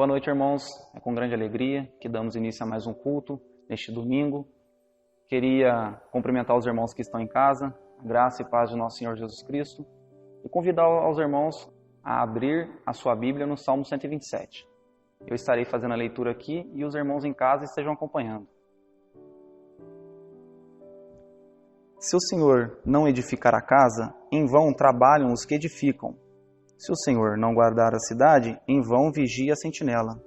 Boa noite, irmãos. É com grande alegria que damos início a mais um culto neste domingo. Queria cumprimentar os irmãos que estão em casa, a graça e paz de nosso Senhor Jesus Cristo, e convidar os irmãos a abrir a sua Bíblia no Salmo 127. Eu estarei fazendo a leitura aqui e os irmãos em casa estejam acompanhando. Se o Senhor não edificar a casa, em vão trabalham os que edificam. Se o Senhor não guardar a cidade, em vão vigia a sentinela.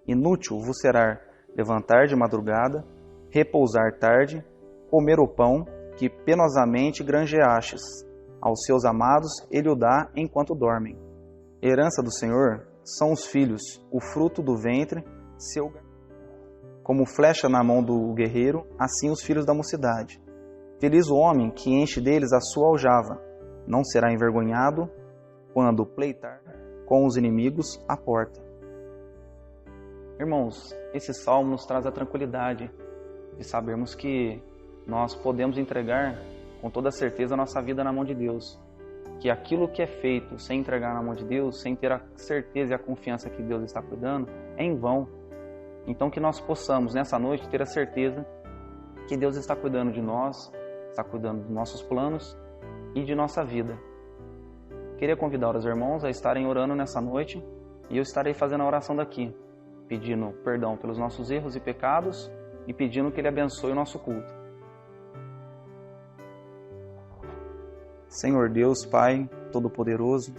Inútil vos será levantar de madrugada, repousar tarde, comer o pão que penosamente granjeastes. Aos seus amados ele o dá enquanto dormem. Herança do Senhor são os filhos, o fruto do ventre, seu. Como flecha na mão do guerreiro, assim os filhos da mocidade. Feliz o homem que enche deles a sua aljava. Não será envergonhado quando pleitar com os inimigos à porta. Irmãos, esse salmo nos traz a tranquilidade de sabermos que nós podemos entregar com toda certeza a nossa vida na mão de Deus. Que aquilo que é feito sem entregar na mão de Deus, sem ter a certeza e a confiança que Deus está cuidando, é em vão. Então que nós possamos nessa noite ter a certeza que Deus está cuidando de nós, está cuidando dos nossos planos e de nossa vida. Queria convidar os irmãos a estarem orando nessa noite e eu estarei fazendo a oração daqui, pedindo perdão pelos nossos erros e pecados e pedindo que Ele abençoe o nosso culto. Senhor Deus, Pai Todo-Poderoso,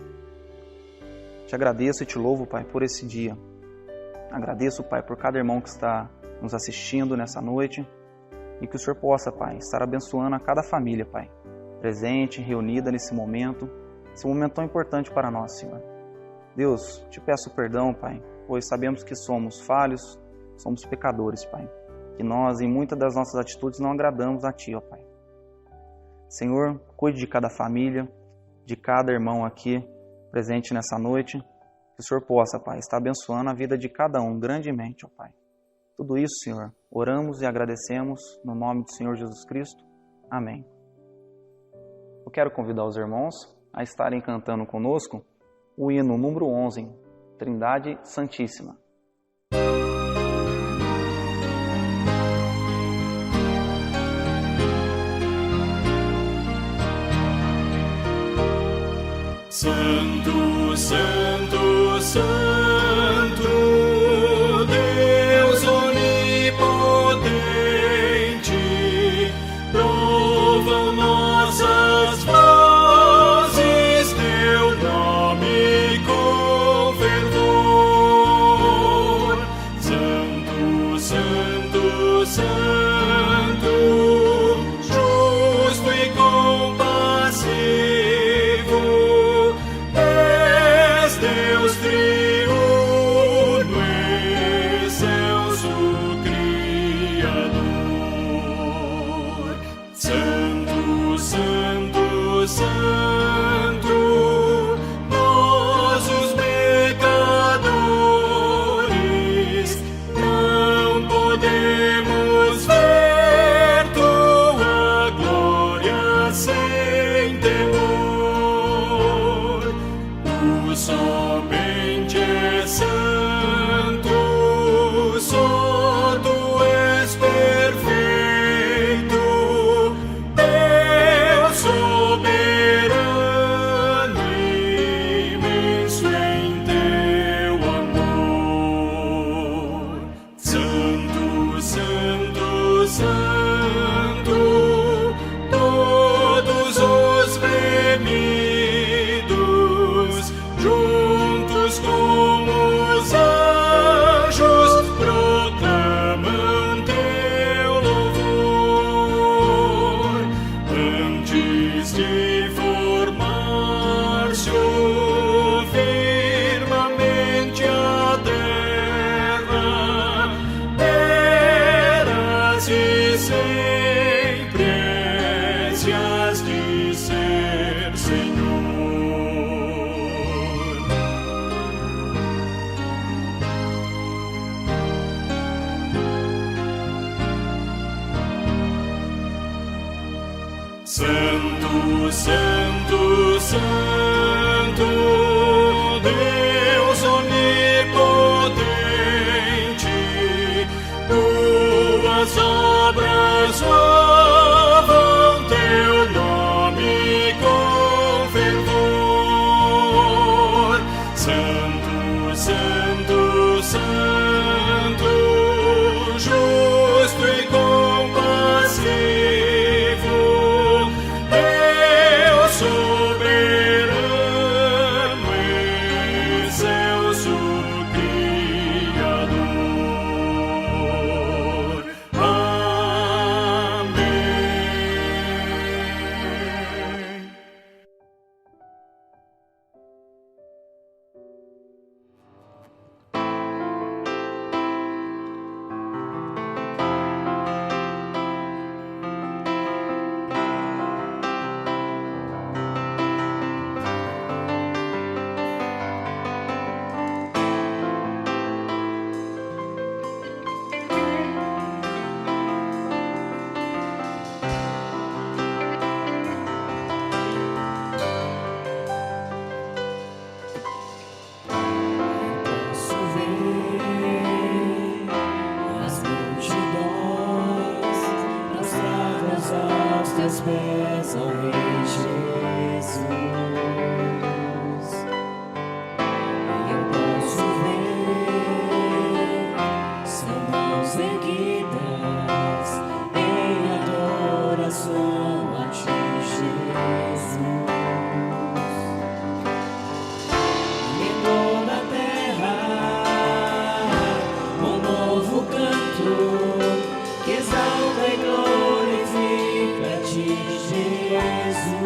te agradeço e te louvo, Pai, por esse dia. Agradeço, Pai, por cada irmão que está nos assistindo nessa noite e que o Senhor possa, Pai, estar abençoando a cada família, Pai, presente, reunida nesse momento tão importante para nós, Senhor. Deus, te peço perdão, Pai, pois sabemos que somos falhos, somos pecadores, Pai. Que nós, em muitas das nossas atitudes, não agradamos a Ti, ó Pai. Senhor, cuide de cada família, de cada irmão aqui presente nessa noite. Que o Senhor possa, Pai, estar abençoando a vida de cada um grandemente, ó Pai. Tudo isso, Senhor, oramos e agradecemos no nome do Senhor Jesus Cristo. Amém. Eu quero convidar os irmãos a estarem cantando conosco o hino número 11, Trindade Santíssima. Santo, Santo, Santo, Deus onipotente, louvam nossas vozes teu nome com fervor. Santo, Santo, Santo, justo e compassivo, és Deus trino. Santo, Santo, Santo, Deus onipotente, tuas obras louvam teu nome com fervor. Santo, Santo, Santo, justo e compassivo, Deus soberano, excelso Criador. Amém. Posso ver as multidões prostradas aos teus pés, ó Rei Jesus. E eu posso ver são mãos erguidas em adoração a ti, Jesus. Em toda a terra, um novo canto que exalta e glorifica a ti, Jesus.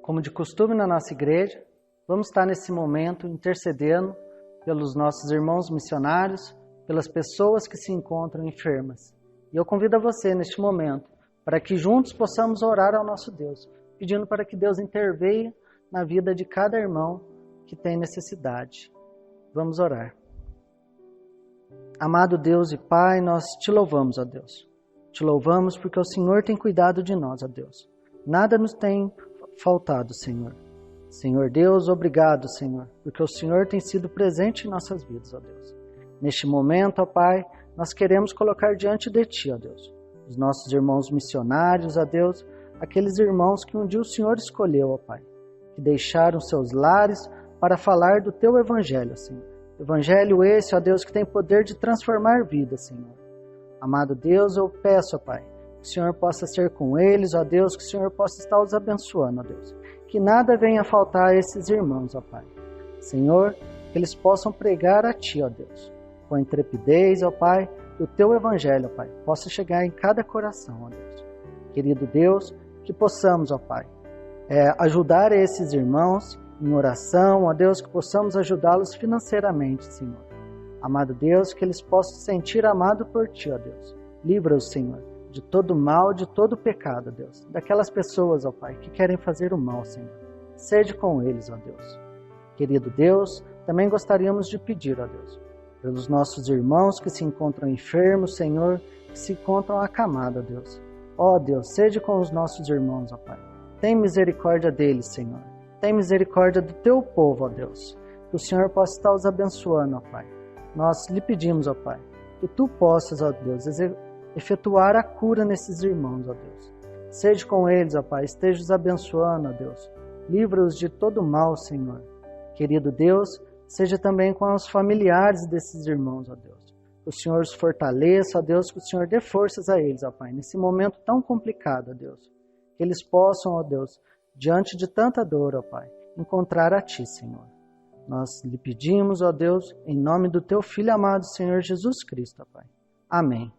Como de costume na nossa igreja, vamos estar nesse momento intercedendo pelos nossos irmãos missionários, pelas pessoas que se encontram enfermas. E eu convido a você neste momento para que juntos possamos orar ao nosso Deus, pedindo para que Deus intervenha na vida de cada irmão que tem necessidade. Vamos orar. Amado Deus e Pai, nós te louvamos, ó Deus. Te louvamos porque o Senhor tem cuidado de nós, ó Deus. Nada nos tem faltado, Senhor. Senhor Deus, obrigado, Senhor, porque o Senhor tem sido presente em nossas vidas, ó Deus. Neste momento, ó Pai, nós queremos colocar diante de Ti, ó Deus, os nossos irmãos missionários, ó Deus, aqueles irmãos que um dia o Senhor escolheu, ó Pai, que deixaram seus lares para falar do Teu Evangelho, Senhor. Evangelho esse, ó Deus, que tem poder de transformar vidas, Senhor. Amado Deus, eu peço, ó Pai, que o Senhor possa ser com eles, ó Deus, que o Senhor possa estar os abençoando, ó Deus. Que nada venha a faltar a esses irmãos, ó Pai. Senhor, que eles possam pregar a Ti, ó Deus, com intrepidez, ó Pai, que o Teu Evangelho, ó Pai, possa chegar em cada coração, ó Deus. Querido Deus, que possamos, ó Pai, ajudar esses irmãos em oração, ó Deus, que possamos ajudá-los financeiramente, Senhor. Amado Deus, que eles possam se sentir amados por Ti, ó Deus. Livra-os, Senhor, de todo mal, de todo pecado, ó Deus. Daquelas pessoas, ó Pai, que querem fazer o mal, Senhor. Seja com eles, ó Deus. Querido Deus, também gostaríamos de pedir, ó Deus, pelos nossos irmãos que se encontram enfermos, Senhor, que se encontram acamados, ó Deus. Ó Deus, seja com os nossos irmãos, ó Pai. Tem misericórdia deles, Senhor. Tem misericórdia do Teu povo, ó Deus. Que o Senhor possa estar os abençoando, ó Pai. Nós lhe pedimos, ó Pai, que Tu possas, ó Deus, efetuar a cura nesses irmãos, ó Deus. Seja com eles, ó Pai, esteja os abençoando, ó Deus. Livra-os de todo mal, Senhor. Querido Deus, seja também com os familiares desses irmãos, ó Deus. Que o Senhor os fortaleça, ó Deus, que o Senhor dê forças a eles, ó Pai, nesse momento tão complicado, ó Deus. Que eles possam, ó Deus, diante de tanta dor, ó Pai, encontrar a Ti, Senhor. Nós lhe pedimos, ó Deus, em nome do Teu Filho amado, Senhor Jesus Cristo, ó Pai. Amém.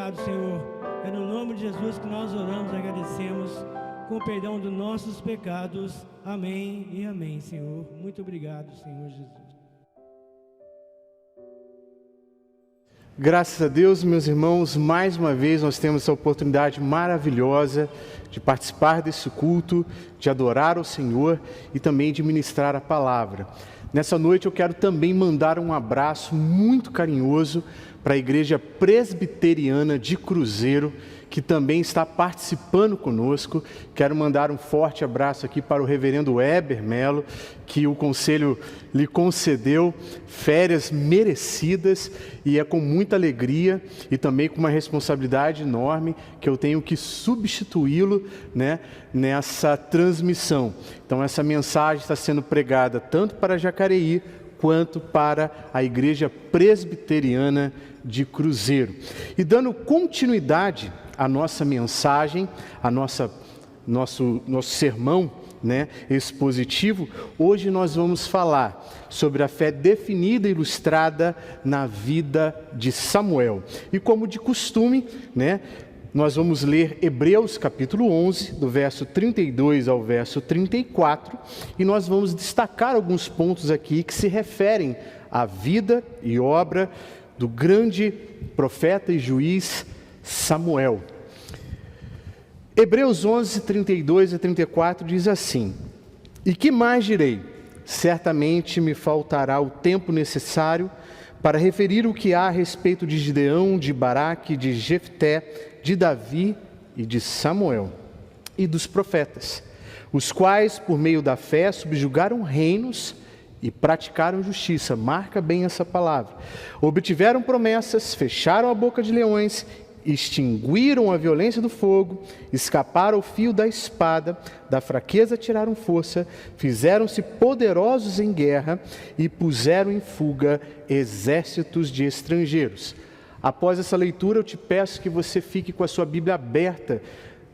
obrigado, Senhor. É no nome de Jesus que nós oramos e agradecemos, com o perdão dos nossos pecados. Amém e amém, Senhor. Muito obrigado, Senhor Jesus. Graças a Deus, meus irmãos, mais uma vez nós temos essa oportunidade maravilhosa de participar desse culto, de adorar ao Senhor e também de ministrar a palavra. Nessa noite eu quero também mandar um abraço muito carinhoso para a Igreja Presbiteriana de Cruzeiro, que também está participando conosco. Quero mandar um forte abraço aqui para o reverendo Heber Melo, que o conselho lhe concedeu férias merecidas, e é com muita alegria e também com uma responsabilidade enorme que eu tenho que substituí-lo, nessa transmissão. Então essa mensagem está sendo pregada tanto para Jacareí quanto para a Igreja Presbiteriana de Cruzeiro. E dando continuidade à nossa mensagem, nosso sermão, expositivo, hoje nós vamos falar sobre a fé definida e ilustrada na vida de Samuel. E como de costume, nós vamos ler Hebreus capítulo 11, do verso 32 ao verso 34, e nós vamos destacar alguns pontos aqui que se referem à vida e obra do grande profeta e juiz Samuel. Hebreus 11, 32 a 34 diz assim: E que mais direi? Certamente me faltará o tempo necessário para referir o que há a respeito de Gideão, de Baraque, de Jefté, de Davi e de Samuel, e dos profetas, os quais, por meio da fé, subjugaram reinos e praticaram justiça. Marca bem essa palavra. Obtiveram promessas, fecharam a boca de leões, extinguiram a violência do fogo, escaparam ao fio da espada, da fraqueza tiraram força, fizeram-se poderosos em guerra e puseram em fuga exércitos de estrangeiros. Após essa leitura, eu te peço que você fique com a sua Bíblia aberta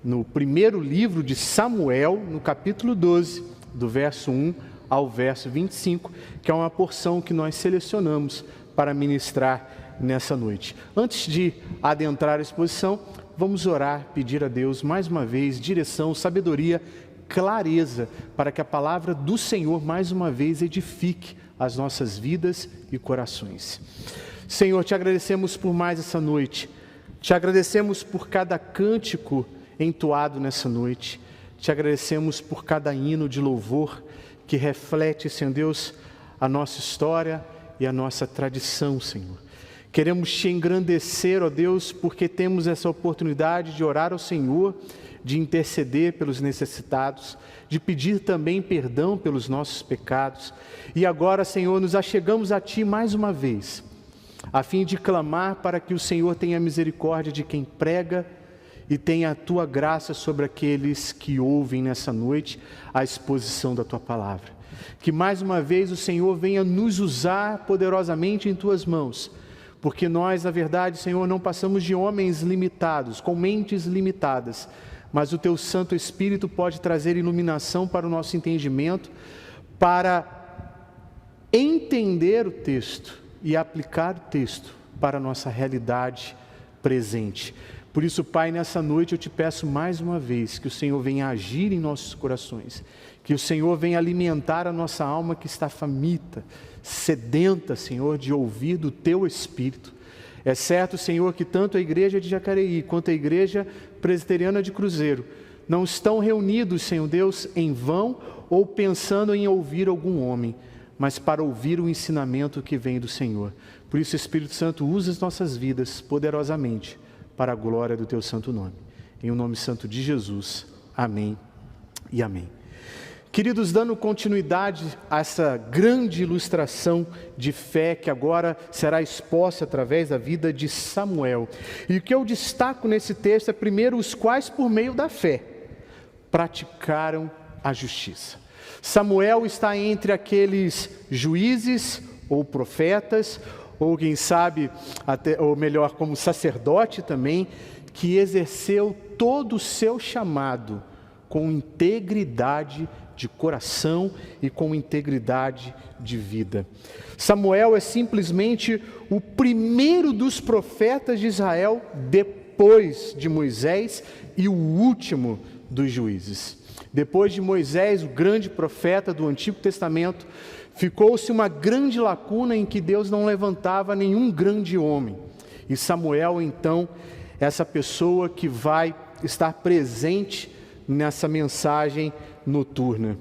no primeiro livro de Samuel, no capítulo 12, do verso 1 ao verso 25, que é uma porção que nós selecionamos para ministrar nessa noite. Antes de adentrar a exposição, vamos orar, pedir a Deus mais uma vez direção, sabedoria, clareza, para que a palavra do Senhor mais uma vez edifique as nossas vidas e corações. Senhor, te agradecemos por mais essa noite, te agradecemos por cada cântico entoado nessa noite, te agradecemos por cada hino de louvor que reflete, Senhor Deus, a nossa história e a nossa tradição, Senhor. Queremos te engrandecer, ó Deus, porque temos essa oportunidade de orar ao Senhor, de interceder pelos necessitados, de pedir também perdão pelos nossos pecados. E agora, Senhor, nos achegamos a Ti mais uma vez, a fim de clamar para que o Senhor tenha misericórdia de quem prega e tenha a Tua graça sobre aqueles que ouvem nessa noite a exposição da Tua palavra. Que mais uma vez o Senhor venha nos usar poderosamente em Tuas mãos, porque nós, na verdade, Senhor, não passamos de homens limitados, com mentes limitadas, mas o Teu Santo Espírito pode trazer iluminação para o nosso entendimento, para entender o texto e aplicar o texto para a nossa realidade presente. Por isso, Pai, nessa noite eu te peço mais uma vez que o Senhor venha agir em nossos corações, que o Senhor venha alimentar a nossa alma que está faminta, sedenta, Senhor, de ouvir do Teu Espírito. É certo, Senhor, que tanto a igreja de Jacareí quanto a igreja presbiteriana de Cruzeiro não estão reunidos, Senhor Deus, em vão ou pensando em ouvir algum homem, mas para ouvir o ensinamento que vem do Senhor. Por isso, Espírito Santo, usa as nossas vidas poderosamente para a glória do Teu santo nome. Em o nome santo de Jesus. Amém e amém. Queridos, dando continuidade a essa grande ilustração de fé que agora será exposta através da vida de Samuel. E o que eu destaco nesse texto é, primeiro, os quais, por meio da fé, praticaram a justiça. Samuel está entre aqueles juízes ou profetas, ou quem sabe, até, ou melhor, como sacerdote também, que exerceu todo o seu chamado com integridade de coração e com integridade de vida. Samuel é simplesmente o primeiro dos profetas de Israel depois de Moisés e o último dos juízes. Depois de Moisés, o grande profeta do Antigo Testamento, ficou-se uma grande lacuna em que Deus não levantava nenhum grande homem. E Samuel, então, essa pessoa que vai estar presente nessa mensagem noturna.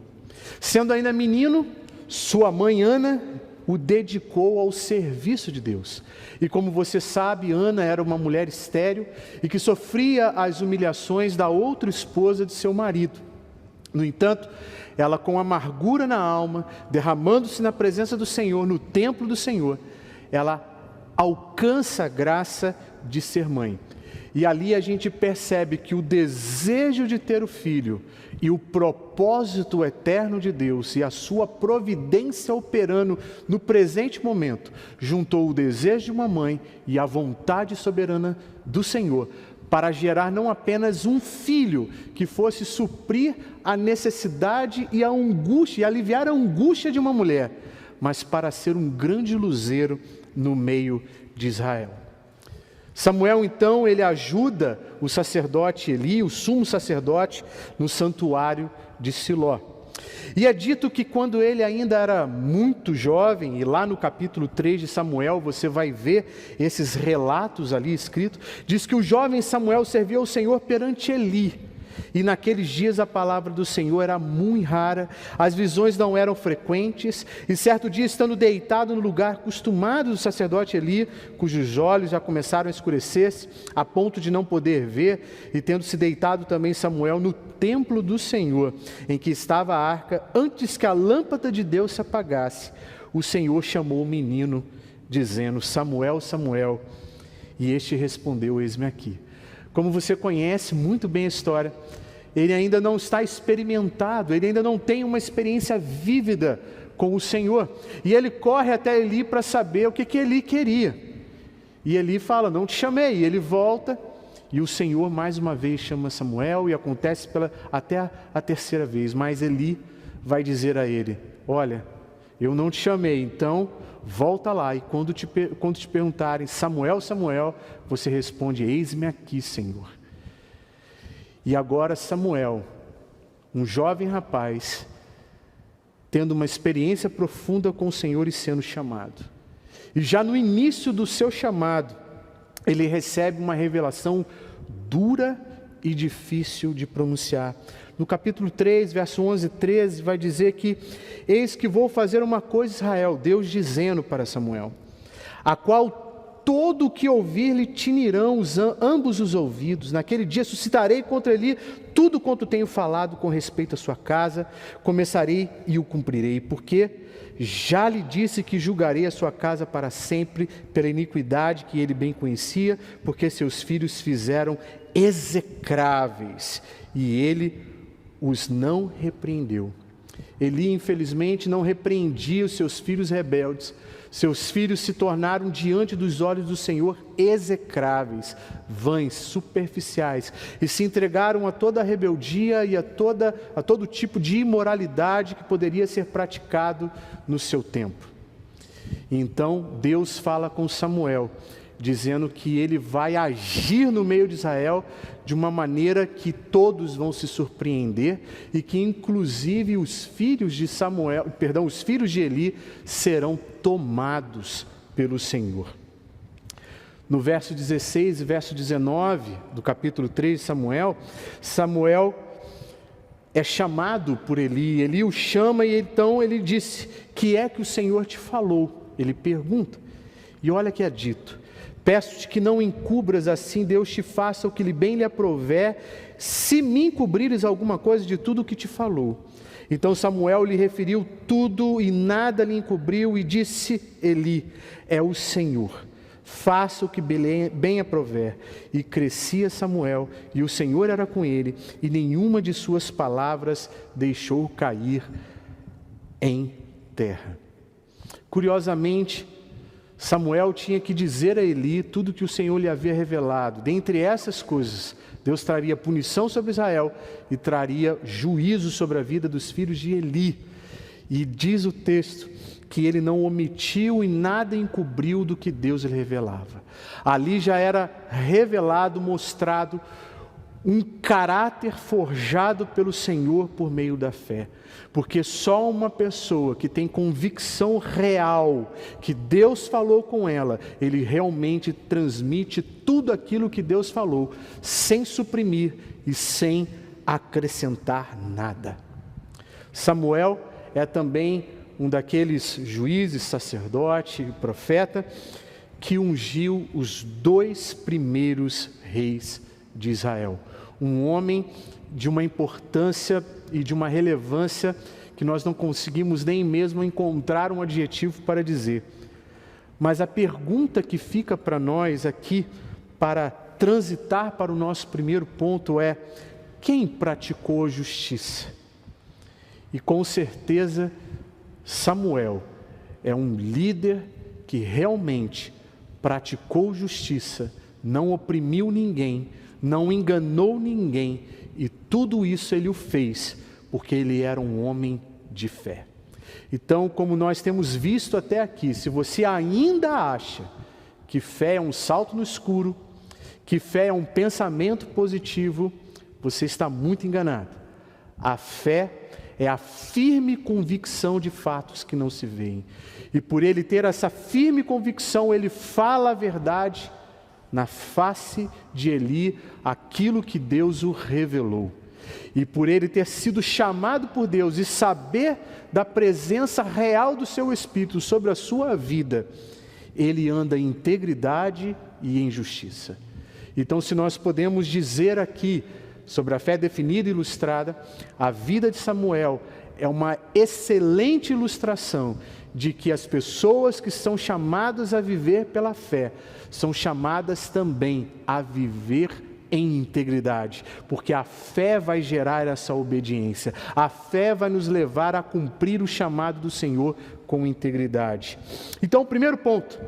Sendo ainda menino, sua mãe Ana o dedicou ao serviço de Deus. E como você sabe, Ana era uma mulher estéril e que sofria as humilhações da outra esposa de seu marido. No entanto, ela, com amargura na alma, derramando-se na presença do Senhor, no templo do Senhor, ela alcança a graça de ser mãe. E ali a gente percebe que o desejo de ter o filho e o propósito eterno de Deus e a sua providência operando no presente momento, juntou o desejo de uma mãe e a vontade soberana do Senhor, para gerar não apenas um filho que fosse suprir a necessidade e a angústia, e aliviar a angústia de uma mulher, mas para ser um grande luzeiro no meio de Israel. Samuel, então, ele ajuda o sacerdote Eli, o sumo sacerdote, no santuário de Siló. E é dito que quando ele ainda era muito jovem, e lá no capítulo 3 de Samuel você vai ver esses relatos ali escritos, diz que o jovem Samuel serviu ao Senhor perante Eli. E naqueles dias a palavra do Senhor era muito rara, as visões não eram frequentes, e certo dia, estando deitado no lugar acostumado do sacerdote Eli, cujos olhos já começaram a escurecer-se, a ponto de não poder ver, e tendo se deitado também Samuel no templo do Senhor, em que estava a arca, antes que a lâmpada de Deus se apagasse, o Senhor chamou o menino, dizendo: Samuel, Samuel, e este respondeu: eis-me aqui. Como você conhece muito bem a história, ele ainda não está experimentado, ele ainda não tem uma experiência vívida com o Senhor. E ele corre até Eli para saber o que Eli queria. E Eli fala: não te chamei. E ele volta, e o Senhor mais uma vez chama Samuel, e acontece até a terceira vez. Mas Eli vai dizer a ele: olha, eu não te chamei, então volta lá, e quando te perguntarem: Samuel, Samuel, você responde: eis-me aqui, Senhor. E agora Samuel, um jovem rapaz, tendo uma experiência profunda com o Senhor e sendo chamado. E já no início do seu chamado, ele recebe uma revelação dura e difícil de pronunciar. No capítulo 3, verso 11 e 13, vai dizer que: eis que vou fazer uma coisa, Israel, Deus dizendo para Samuel, a qual todo o que ouvir lhe tinirão ambos os ouvidos. Naquele dia suscitarei contra ele tudo quanto tenho falado com respeito à sua casa, começarei e o cumprirei, porque já lhe disse que julgarei a sua casa para sempre pela iniquidade que ele bem conhecia, porque seus filhos fizeram execráveis, e ele os não repreendeu. Eli, infelizmente, não repreendia os seus filhos rebeldes. Seus filhos se tornaram diante dos olhos do Senhor execráveis, vãs, superficiais, e se entregaram a toda a rebeldia e a todo tipo de imoralidade que poderia ser praticado no seu tempo. E então Deus fala com Samuel, dizendo que ele vai agir no meio de Israel de uma maneira que todos vão se surpreender, e que inclusive os filhos de Eli serão tomados pelo Senhor. No verso 16 e verso 19 do capítulo 3 de Samuel, Samuel é chamado por Eli, Eli o chama, e então ele disse: que é que o Senhor te falou? Ele pergunta, e olha que é dito: peço-te que não encubras, assim Deus te faça o que bem lhe aprouver, se me encobrires alguma coisa de tudo o que te falou. Então Samuel lhe referiu tudo e nada lhe encobriu, e disse Eli: é o Senhor, faça o que bem aprouver. E crescia Samuel, e o Senhor era com ele, e nenhuma de suas palavras deixou cair em terra. Curiosamente, Samuel tinha que dizer a Eli tudo que o Senhor lhe havia revelado. Dentre essas coisas, Deus traria punição sobre Israel e traria juízo sobre a vida dos filhos de Eli. E diz o texto que ele não omitiu e nada encobriu do que Deus lhe revelava. Ali já era revelado, mostrado um caráter forjado pelo Senhor por meio da fé. Porque só uma pessoa que tem convicção real que Deus falou com ela, ele realmente transmite tudo aquilo que Deus falou, sem suprimir e sem acrescentar nada. Samuel é também um daqueles juízes, sacerdote e profeta que ungiu os 2 primeiros reis de Israel. Um homem de uma importância e de uma relevância que nós não conseguimos nem mesmo encontrar um adjetivo para dizer. Mas a pergunta que fica para nós aqui, para transitar para o nosso primeiro ponto é: quem praticou justiça? E com certeza Samuel é um líder que realmente praticou justiça, não oprimiu ninguém, não enganou ninguém, e tudo isso ele o fez porque ele era um homem de fé. Então, como nós temos visto até aqui, se você ainda acha que fé é um salto no escuro, que fé é um pensamento positivo, você está muito enganado. A fé é a firme convicção de fatos que não se veem. E por ele ter essa firme convicção, ele fala a verdade na face de Eli, aquilo que Deus o revelou. E por ele ter sido chamado por Deus e saber da presença real do seu Espírito sobre a sua vida, ele anda em integridade e em justiça. Então, se nós podemos dizer aqui sobre a fé definida e ilustrada, a vida de Samuel é uma excelente ilustração de que as pessoas que são chamadas a viver pela fé, são chamadas também a viver em integridade, porque a fé vai gerar essa obediência, a fé vai nos levar a cumprir o chamado do Senhor com integridade. Então, o primeiro ponto,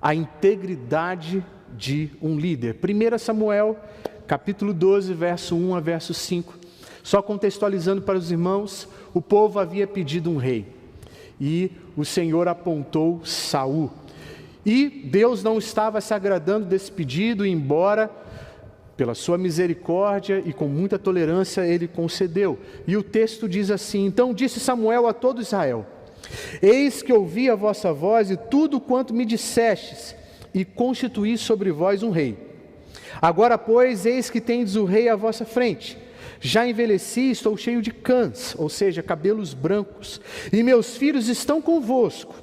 a integridade de um líder. 1 Samuel, capítulo 12, verso 1 a verso 5. Só contextualizando para os irmãos, o povo havia pedido um rei, e o Senhor apontou Saul. E Deus não estava se agradando desse pedido, embora pela sua misericórdia e com muita tolerância ele concedeu. E o texto diz assim: então disse Samuel a todo Israel: eis que ouvi a vossa voz e tudo quanto me dissestes, e constituí sobre vós um rei. Agora, pois, eis que tendes o rei à vossa frente. Já envelheci e estou cheio de cãs, ou seja, cabelos brancos, e meus filhos estão convosco.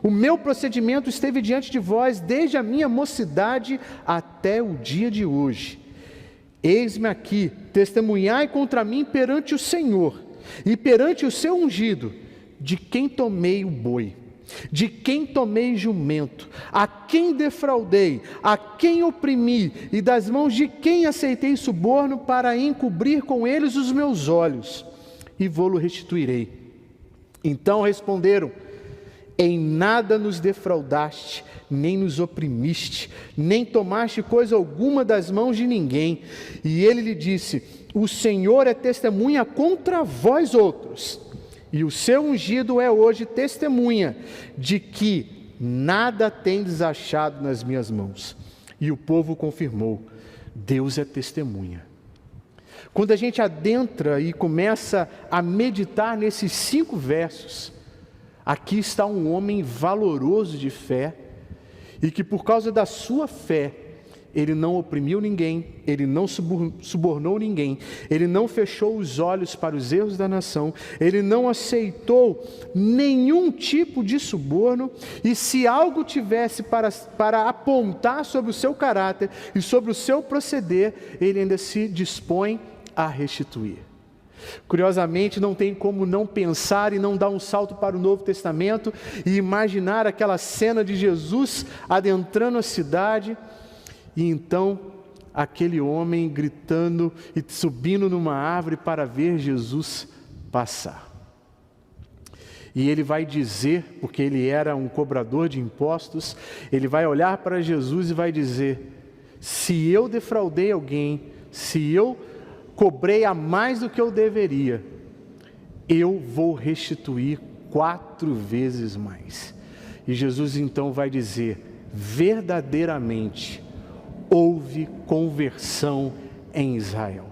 O meu procedimento esteve diante de vós desde a minha mocidade até o dia de hoje. Eis-me aqui, testemunhai contra mim perante o Senhor e perante o seu ungido, de quem tomei o boi, de quem tomei jumento, a quem defraudei, a quem oprimi, e das mãos de quem aceitei suborno para encobrir com eles os meus olhos, e vô-lo restituirei. Então responderam: em nada nos defraudaste, nem nos oprimiste, nem tomaste coisa alguma das mãos de ninguém. E ele lhe disse: o Senhor é testemunha contra vós outros, e o seu ungido é hoje testemunha de que nada tendes achado nas minhas mãos. E o povo confirmou: Deus é testemunha. Quando a gente adentra e começa a meditar nesses 5 versos, aqui está um homem valoroso de fé, e que por causa da sua fé, ele não oprimiu ninguém, ele não subornou ninguém, ele não fechou os olhos para os erros da nação, ele não aceitou nenhum tipo de suborno, e se algo tivesse para apontar sobre o seu caráter e sobre o seu proceder, ele ainda se dispõe a restituir. Curiosamente, não tem como não pensar e não dar um salto para o Novo Testamento e imaginar aquela cena de Jesus adentrando a cidade, e então aquele homem gritando e subindo numa árvore para ver Jesus passar. E ele vai dizer, porque ele era um cobrador de impostos, ele vai olhar para Jesus e vai dizer: se eu defraudei alguém, se eu cobrei a mais do que eu deveria, eu vou restituir 4 vezes mais. E Jesus então vai dizer: verdadeiramente houve conversão em Israel.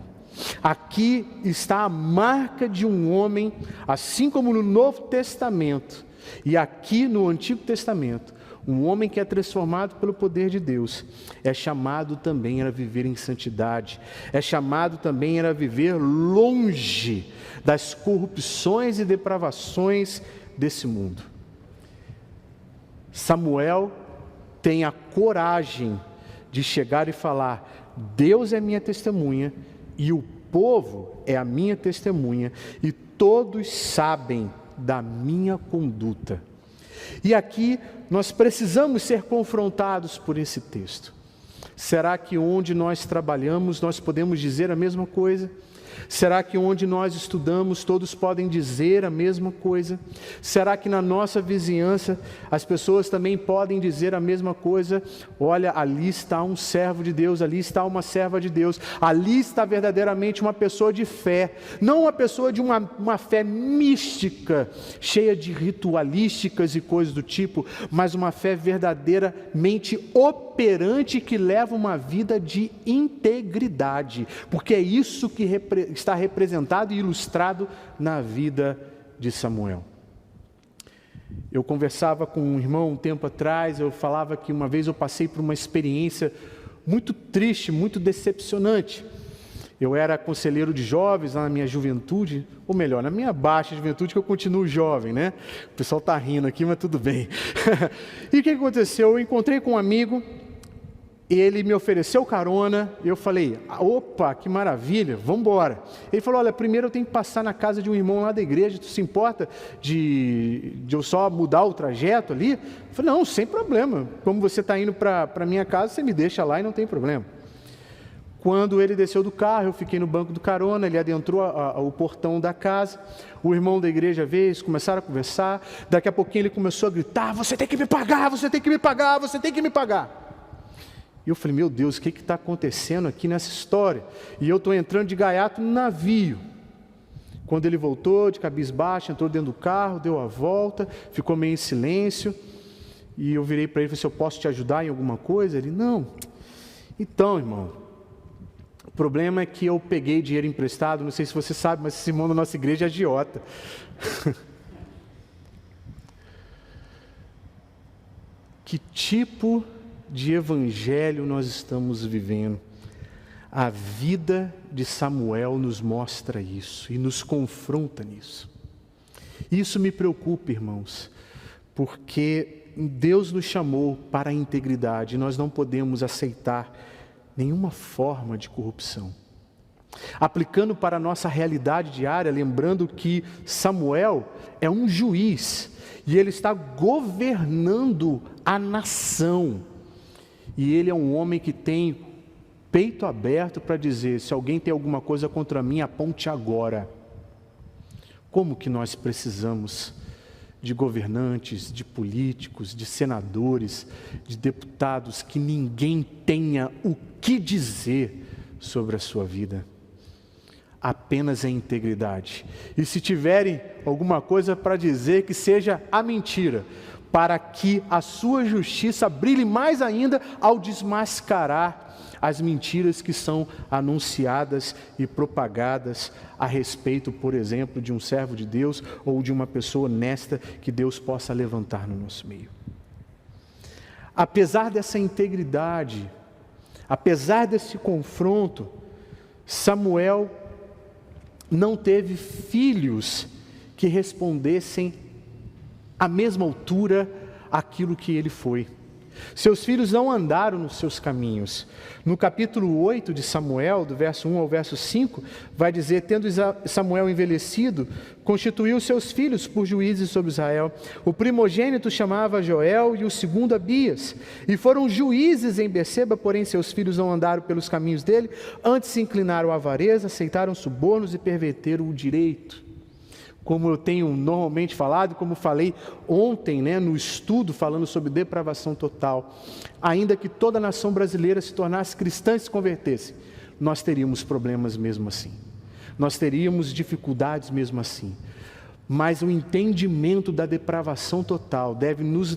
Aqui está a marca de um homem, assim como no Novo Testamento e aqui no Antigo Testamento, um homem que é transformado pelo poder de Deus, é chamado também a viver em santidade, é chamado também a viver longe das corrupções e depravações desse mundo. Samuel tem a coragem de chegar e falar: Deus é minha testemunha e o povo é a minha testemunha, e todos sabem da minha conduta. E aqui nós precisamos ser confrontados por esse texto. Será que onde nós trabalhamos nós podemos dizer a mesma coisa? Será que onde nós estudamos todos podem dizer a mesma coisa? Será que na nossa vizinhança as pessoas também podem dizer a mesma coisa? Olha, ali está um servo de Deus, ali está uma serva de Deus, ali está verdadeiramente uma pessoa de fé, não uma pessoa de uma fé mística, cheia de ritualísticas e coisas do tipo, mas uma fé verdadeiramente operante que leva uma vida de integridade, porque é isso que está representado e ilustrado na vida de Samuel. Eu conversava com um irmão um tempo atrás, eu falava que uma vez eu passei por uma experiência muito triste, muito decepcionante. Eu era conselheiro de jovens lá na minha juventude, ou melhor, na minha baixa juventude, que eu continuo jovem, né? O pessoal está rindo aqui, mas tudo bem. E o que aconteceu? Eu encontrei com um amigo, ele me ofereceu carona, eu falei: opa, que maravilha, vamos embora. Ele falou: olha, primeiro eu tenho que passar na casa de um irmão lá da igreja, tu se importa de eu só mudar o trajeto ali? Eu falei: não, sem problema, como você está indo para a minha casa, você me deixa lá e não tem problema. Quando ele desceu do carro, eu fiquei no banco do carona, ele adentrou o portão da casa, o irmão da igreja veio, eles começaram a conversar, daqui a pouquinho ele começou a gritar: você tem que me pagar, você tem que me pagar, você tem que me pagar. E eu falei: meu Deus, o que está acontecendo aqui nessa história? E eu estou entrando de gaiato no navio. Quando ele voltou, de cabisbaixo, entrou dentro do carro, deu a volta, ficou meio em silêncio, e eu virei para ele e falei: se eu posso te ajudar em alguma coisa? Ele: não. Então, irmão, o problema é que eu peguei dinheiro emprestado, não sei se você sabe, mas esse irmão da nossa igreja é agiota. Que tipo de evangelho nós estamos vivendo? A vida de Samuel nos mostra isso e nos confronta nisso. Isso me preocupa, irmãos, porque Deus nos chamou para a integridade e nós não podemos aceitar nenhuma forma de corrupção. Aplicando para a nossa realidade diária, lembrando que Samuel é um juiz e ele está governando a nação. E ele é um homem que tem peito aberto para dizer: se alguém tem alguma coisa contra mim, aponte agora. Como que nós precisamos de governantes, de políticos, de senadores, de deputados, que ninguém tenha o que dizer sobre a sua vida. Apenas a integridade. E se tiverem alguma coisa para dizer, que seja a mentira, para que a sua justiça brilhe mais ainda ao desmascarar as mentiras que são anunciadas e propagadas a respeito, por exemplo, de um servo de Deus ou de uma pessoa honesta que Deus possa levantar no nosso meio. Apesar dessa integridade, apesar desse confronto, Samuel não teve filhos que respondessem à mesma altura aquilo que ele foi. Seus filhos não andaram nos seus caminhos. No capítulo 8 de Samuel, do verso 1 ao verso 5, vai dizer: tendo Samuel envelhecido, constituiu seus filhos por juízes sobre Israel. O primogênito chamava Joel e o segundo Abias. E foram juízes em Berseba, porém seus filhos não andaram pelos caminhos dele, antes se inclinaram à avareza, aceitaram subornos e perverteram o direito. Como eu tenho normalmente falado, como falei ontem, no estudo falando sobre depravação total, ainda que toda a nação brasileira se tornasse cristã e se convertesse, nós teríamos problemas mesmo assim, nós teríamos dificuldades mesmo assim, mas o entendimento da depravação total deve nos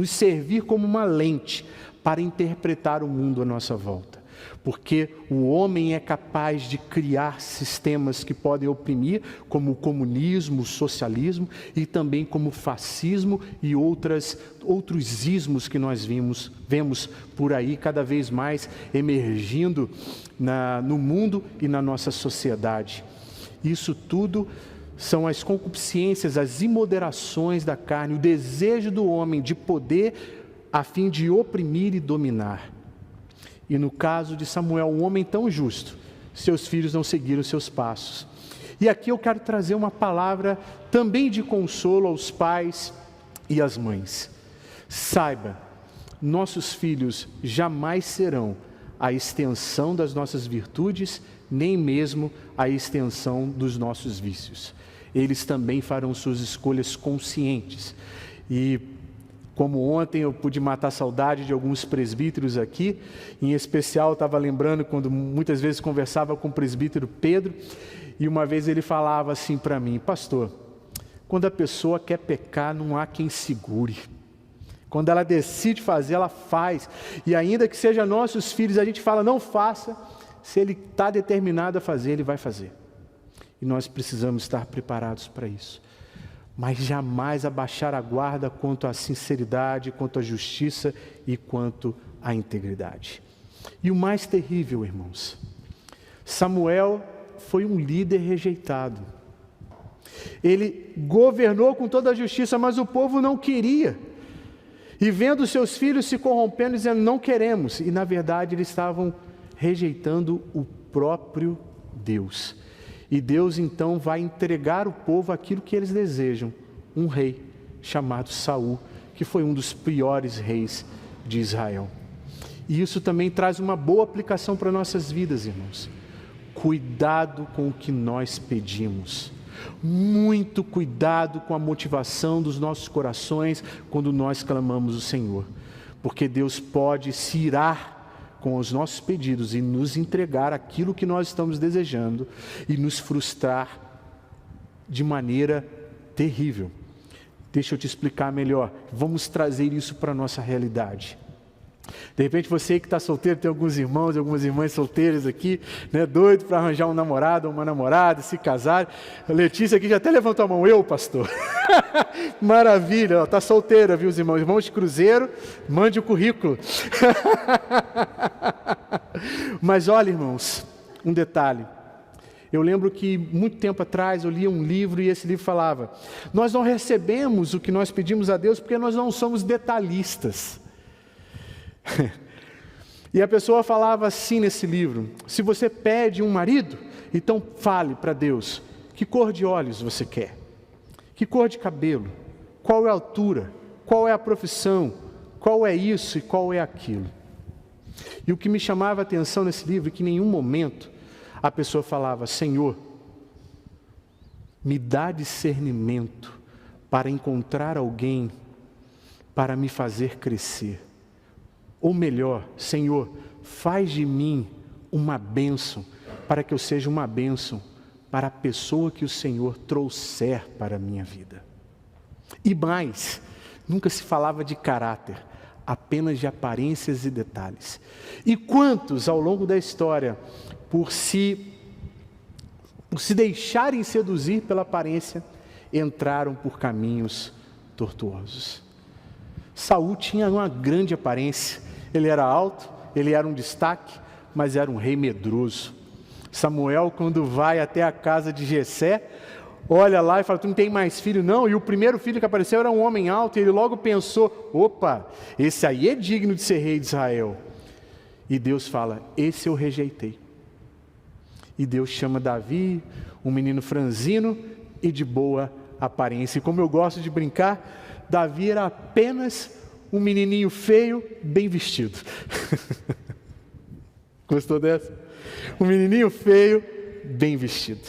servir como uma lente para interpretar o mundo à nossa volta. Porque o homem é capaz de criar sistemas que podem oprimir, como o comunismo, o socialismo, e também como o fascismo e outros ismos que nós vemos por aí cada vez mais emergindo no mundo e na nossa sociedade. Isso tudo são as concupiscências, as imoderações da carne, o desejo do homem de poder a fim de oprimir e dominar. E no caso de Samuel, um homem tão justo, seus filhos não seguiram seus passos. E aqui eu quero trazer uma palavra também de consolo aos pais e às mães. Saiba, nossos filhos jamais serão a extensão das nossas virtudes, nem mesmo a extensão dos nossos vícios. Eles também farão suas escolhas conscientes. E como ontem eu pude matar a saudade de alguns presbíteros aqui, em especial eu estava lembrando quando muitas vezes conversava com o presbítero Pedro, e uma vez ele falava assim para mim: pastor, quando a pessoa quer pecar não há quem segure. Quando ela decide fazer, ela faz. E ainda que sejam nossos filhos, a gente fala não faça, se ele está determinado a fazer, ele vai fazer. E nós precisamos estar preparados para isso. Mas jamais abaixar a guarda quanto à sinceridade, quanto à justiça e quanto à integridade. E o mais terrível, irmãos, Samuel foi um líder rejeitado. Ele governou com toda a justiça, mas o povo não queria. E vendo seus filhos se corrompendo, dizendo não queremos. E na verdade eles estavam rejeitando o próprio Deus. E Deus então vai entregar ao povo aquilo que eles desejam, um rei chamado Saul, que foi um dos piores reis de Israel. E isso também traz uma boa aplicação para nossas vidas, irmãos. Cuidado com o que nós pedimos. Muito cuidado com a motivação dos nossos corações quando nós clamamos o Senhor. Porque Deus pode se irar com os nossos pedidos e nos entregar aquilo que nós estamos desejando e nos frustrar de maneira terrível. Deixa eu te explicar melhor. Vamos trazer isso para a nossa realidade. De repente você que está solteiro, tem alguns irmãos e algumas irmãs solteiras aqui, né, doido para arranjar um namorado ou uma namorada, se casar. A Letícia aqui já até levantou a mão, eu, pastor. Maravilha, está solteira, viu, os irmãos? Irmãos de cruzeiro, mande o currículo. Mas olha, irmãos, um detalhe. Eu lembro que muito tempo atrás eu lia um livro e esse livro falava: nós não recebemos o que nós pedimos a Deus porque nós não somos detalhistas. E a pessoa falava assim nesse livro: se você pede um marido, então fale para Deus que cor de olhos você quer, que cor de cabelo, qual é a altura, qual é a profissão, qual é isso e qual é aquilo. E o que me chamava a atenção nesse livro é que em nenhum momento a pessoa falava: Senhor, me dá discernimento para encontrar alguém para me fazer crescer. Ou melhor, Senhor, faz de mim uma bênção, para que eu seja uma bênção para a pessoa que o Senhor trouxer para a minha vida. E mais, nunca se falava de caráter, apenas de aparências e detalhes. E quantos ao longo da história, por se deixarem seduzir pela aparência, entraram por caminhos tortuosos. Saul tinha uma grande aparência, ele era alto, ele era um destaque, mas era um rei medroso. Samuel, quando vai até a casa de Jessé, olha lá e fala: tu não tem mais filho não? E o primeiro filho que apareceu era um homem alto, e ele logo pensou: opa, esse aí é digno de ser rei de Israel. E Deus fala: esse eu rejeitei. E Deus chama Davi, um menino franzino e de boa aparência. E como eu gosto de brincar, Davi era apenas um menininho feio, bem vestido. Gostou dessa? Um menininho feio, bem vestido.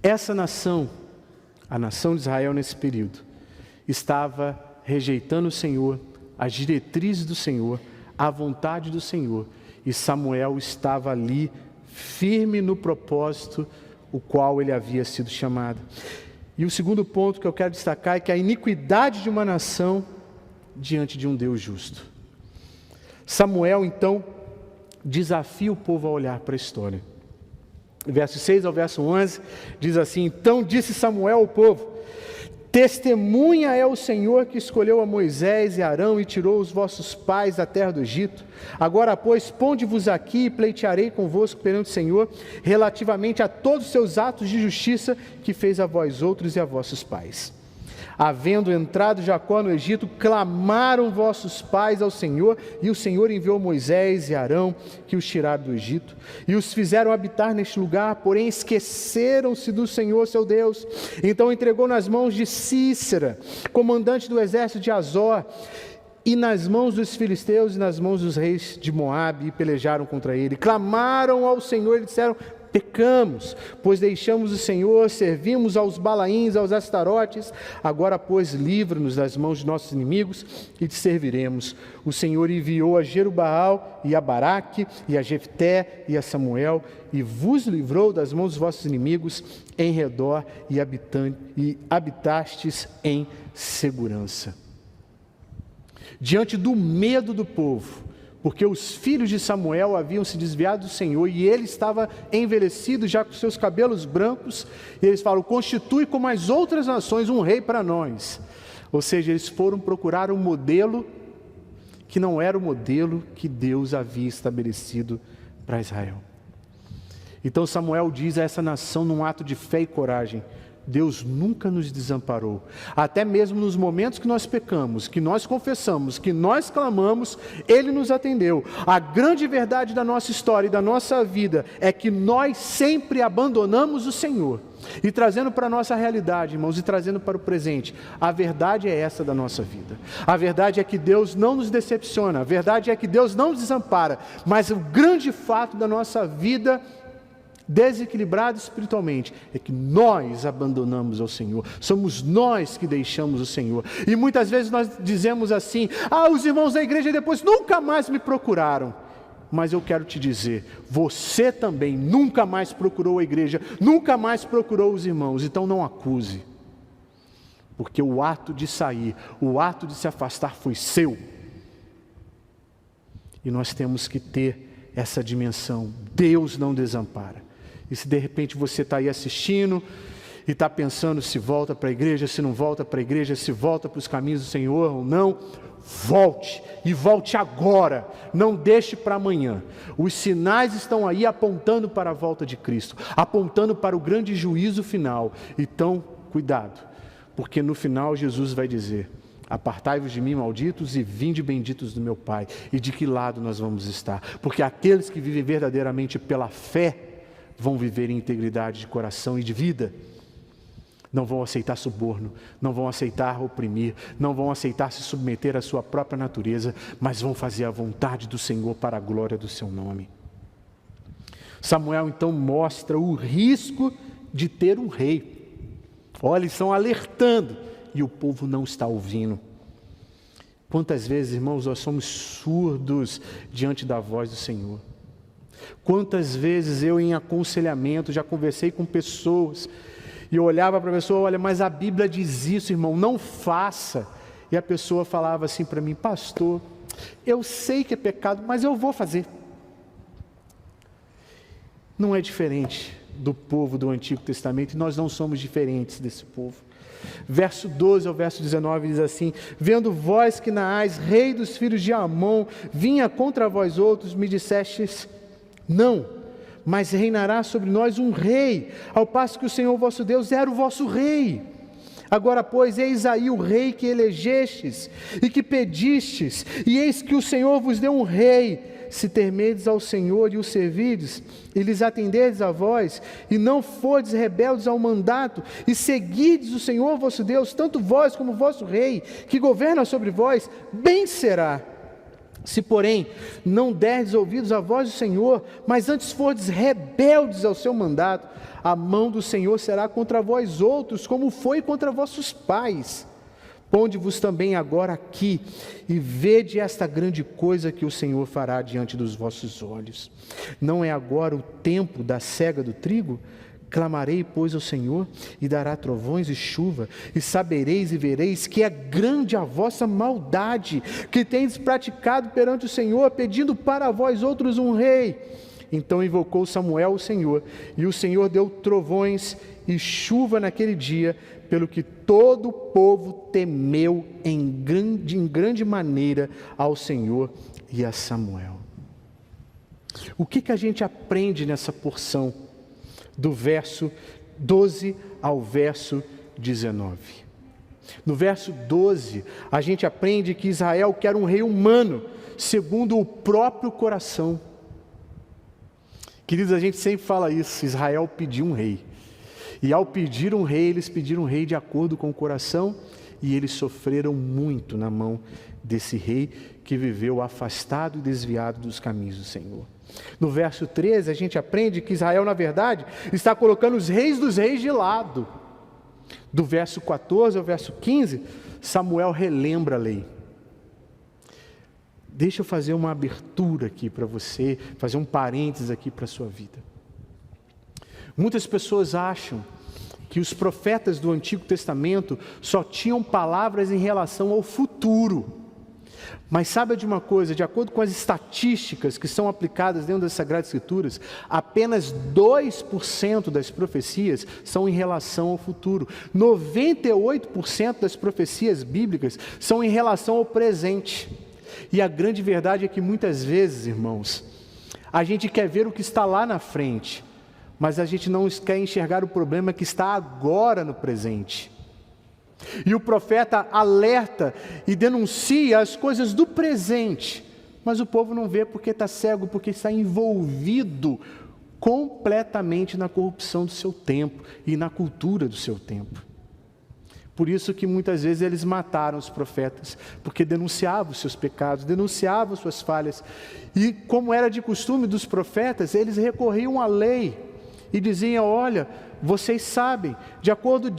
Essa nação, a nação de Israel nesse período, estava rejeitando o Senhor, as diretrizes do Senhor, a vontade do Senhor. E Samuel estava ali, firme no propósito, o qual ele havia sido chamado. E o segundo ponto que eu quero destacar é que a iniquidade de uma nação diante de um Deus justo. Samuel, então, desafia o povo a olhar para a história. Verso 6 ao verso 11, diz assim: então disse Samuel ao povo: testemunha é o Senhor que escolheu a Moisés e Arão e tirou os vossos pais da terra do Egito. Agora, pois, ponde-vos aqui e pleitearei convosco perante o Senhor, relativamente a todos os seus atos de justiça que fez a vós outros e a vossos pais. Havendo entrado Jacó no Egito, clamaram vossos pais ao Senhor, e o Senhor enviou Moisés e Arão, que os tiraram do Egito, e os fizeram habitar neste lugar, porém esqueceram-se do Senhor seu Deus. Então entregou nas mãos de Cícera, comandante do exército de Azor, e nas mãos dos filisteus e nas mãos dos reis de Moabe, e pelejaram contra ele. Clamaram ao Senhor e disseram: pecamos, pois deixamos o Senhor, servimos aos Balaíns, aos Astarotes. Agora, pois, livra-nos das mãos de nossos inimigos e te serviremos. O Senhor enviou a Jerubaal e a Baraque e a Jefté e a Samuel e vos livrou das mãos dos vossos inimigos em redor e habitastes em segurança. Diante do medo do povo, porque os filhos de Samuel haviam se desviado do Senhor e ele estava envelhecido já com seus cabelos brancos, e eles falam: constitui como as outras nações um rei para nós. Ou seja, eles foram procurar um modelo que não era o modelo que Deus havia estabelecido para Israel. Então Samuel diz a essa nação, num ato de fé e coragem: Deus nunca nos desamparou, até mesmo nos momentos que nós pecamos, que nós confessamos, que nós clamamos, Ele nos atendeu. A grande verdade da nossa história e da nossa vida é que nós sempre abandonamos o Senhor. E trazendo para a nossa realidade, irmãos, e trazendo para o presente, a verdade é essa da nossa vida. A verdade é que Deus não nos decepciona, a verdade é que Deus não nos desampara, mas o grande fato da nossa vida desequilibrado espiritualmente é que nós abandonamos ao Senhor, somos nós que deixamos o Senhor. E muitas vezes nós dizemos assim: os irmãos da igreja depois nunca mais me procuraram. Mas eu quero te dizer, você também nunca mais procurou a igreja, nunca mais procurou os irmãos. Então não acuse, porque o ato de sair, o ato de se afastar foi seu. E nós temos que ter essa dimensão: Deus não desampara. E se de repente você está aí assistindo e está pensando se volta para a igreja, se não volta para a igreja, se volta para os caminhos do Senhor ou não, volte, e volte agora, não deixe para amanhã. Os sinais estão aí apontando para a volta de Cristo, apontando para o grande juízo final. Então, cuidado, porque no final Jesus vai dizer: apartai-vos de mim, malditos, e vinde benditos do meu Pai. E de que lado nós vamos estar? Porque aqueles que vivem verdadeiramente pela fé vão viver em integridade de coração e de vida. Não vão aceitar suborno, não vão aceitar oprimir, não vão aceitar se submeter à sua própria natureza, mas vão fazer a vontade do Senhor para a glória do seu nome. Samuel então mostra o risco de ter um rei. Olha, eles estão alertando e o povo não está ouvindo. Quantas vezes, irmãos, nós somos surdos diante da voz do Senhor? Quantas vezes eu, em aconselhamento, já conversei com pessoas e eu olhava para a pessoa: olha, mas a Bíblia diz isso, irmão, não faça. E a pessoa falava assim para mim: pastor, eu sei que é pecado, mas eu vou fazer. Não é diferente do povo do Antigo Testamento, e nós não somos diferentes desse povo. Verso 12 ao verso 19 diz assim: vendo vós que Naás, rei dos filhos de Amon, vinha contra vós outros, me dissestes: não, mas reinará sobre nós um rei, ao passo que o Senhor vosso Deus era o vosso rei. Agora, pois, eis aí o rei que elegestes e que pedistes, e eis que o Senhor vos deu um rei. Se temerdes ao Senhor e o servirdes, e lhes atenderdes a vós, e não fordes rebeldes ao mandato, e seguides o Senhor vosso Deus, tanto vós como o vosso rei, que governa sobre vós, bem será. Se, porém, não derdes ouvidos à voz do Senhor, mas antes fordes rebeldes ao seu mandato, a mão do Senhor será contra vós outros, como foi contra vossos pais. Ponde-vos também agora aqui, e vede esta grande coisa que o Senhor fará diante dos vossos olhos. Não é agora o tempo da cega do trigo? Clamarei, pois, ao Senhor, e dará trovões e chuva, e sabereis e vereis que é grande a vossa maldade, que tendes praticado perante o Senhor, pedindo para vós outros um rei. Então invocou Samuel o Senhor, e o Senhor deu trovões e chuva naquele dia, pelo que todo o povo temeu em grande maneira ao Senhor e a Samuel. O que a gente aprende nessa porção? Do verso 12 ao verso 19. No verso 12, a gente aprende que Israel quer um rei humano, segundo o próprio coração. Queridos, a gente sempre fala isso, Israel pediu um rei. E ao pedir um rei, eles pediram um rei de acordo com o coração, e eles sofreram muito na mão desse rei que viveu afastado e desviado dos caminhos do Senhor. No verso 13, a gente aprende que Israel, na verdade, está colocando os reis dos reis de lado. Do verso 14 ao verso 15, Samuel relembra a lei. Deixa eu fazer uma abertura aqui para você, fazer um parênteses aqui para a sua vida. Muitas pessoas acham que os profetas do Antigo Testamento só tinham palavras em relação ao futuro. Mas sabe de uma coisa, de acordo com as estatísticas que são aplicadas dentro das Sagradas Escrituras, apenas 2% das profecias são em relação ao futuro. 98% das profecias bíblicas são em relação ao presente. E a grande verdade é que muitas vezes, irmãos, a gente quer ver o que está lá na frente, mas a gente não quer enxergar o problema que está agora no presente. E o profeta alerta e denuncia as coisas do presente, mas o povo não vê porque está cego, porque está envolvido completamente na corrupção do seu tempo e na cultura do seu tempo. Por isso que muitas vezes eles mataram os profetas, porque denunciavam os seus pecados, denunciavam suas falhas, e como era de costume dos profetas, eles recorriam à lei e diziam: olha, vocês sabem, de acordo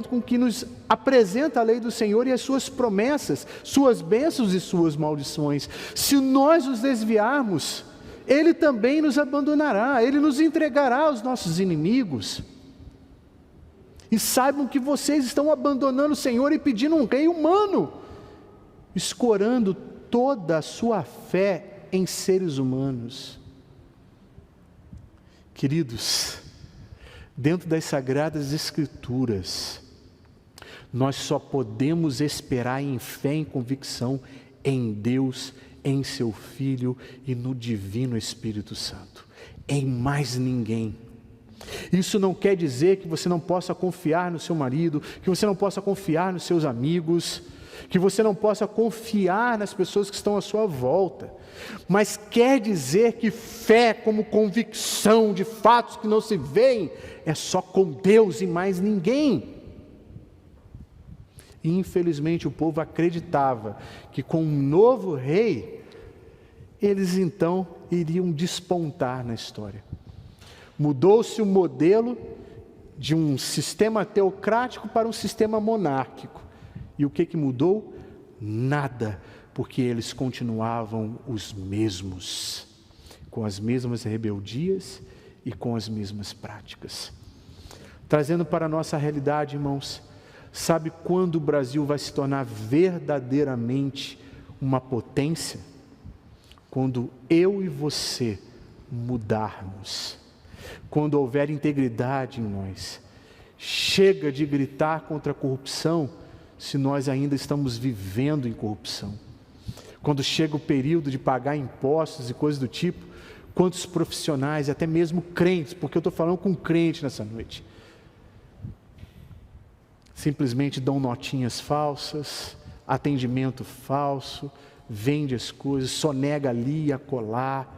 com o que nos apresenta a lei do Senhor e as suas promessas, suas bênçãos e suas maldições, se nós nos desviarmos, Ele também nos abandonará, Ele nos entregará aos nossos inimigos. E saibam que vocês estão abandonando o Senhor e pedindo um rei humano, escorando toda a sua fé em seres humanos. Queridos, dentro das Sagradas Escrituras, nós só podemos esperar em fé e em convicção em Deus, em seu Filho e no Divino Espírito Santo, em mais ninguém. Isso não quer dizer que você não possa confiar no seu marido, que você não possa confiar nos seus amigos, que você não possa confiar nas pessoas que estão à sua volta, mas quer dizer que fé como convicção de fatos que não se veem é só com Deus e mais ninguém. E infelizmente o povo acreditava que com um novo rei, eles então iriam despontar na história. Mudou-se o modelo de um sistema teocrático para um sistema monárquico. E o que mudou? Nada, porque eles continuavam os mesmos, com as mesmas rebeldias e com as mesmas práticas. Trazendo para a nossa realidade, irmãos, sabe quando o Brasil vai se tornar verdadeiramente uma potência? Quando eu e você mudarmos. Quando houver integridade em nós. Chega de gritar contra a corrupção se nós ainda estamos vivendo em corrupção. Quando chega o período de pagar impostos e coisas do tipo, quantos profissionais, até mesmo crentes, porque eu estou falando com crente nessa noite, simplesmente dão notinhas falsas, atendimento falso, vende as coisas, sonega ali e acolá,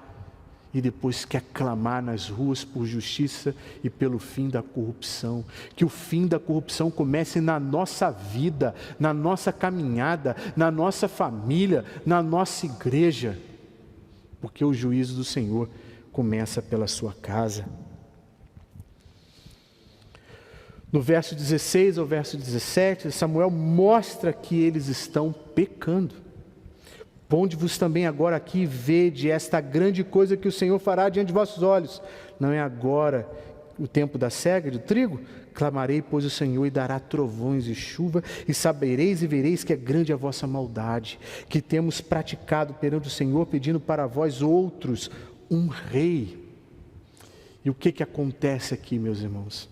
e depois quer clamar nas ruas por justiça e pelo fim da corrupção. Que o fim da corrupção comece na nossa vida, na nossa caminhada, na nossa família, na nossa igreja, porque o juízo do Senhor começa pela sua casa. No verso 16 ao verso 17, Samuel mostra que eles estão pecando. Ponde-vos também agora aqui e vede esta grande coisa que o Senhor fará diante de vossos olhos. Não é agora o tempo da cega do trigo? Clamarei, pois, o Senhor, e dará trovões e chuva, e sabereis e vereis que é grande a vossa maldade, que temos praticado perante o Senhor, pedindo para vós outros um rei. E o que acontece aqui, meus irmãos?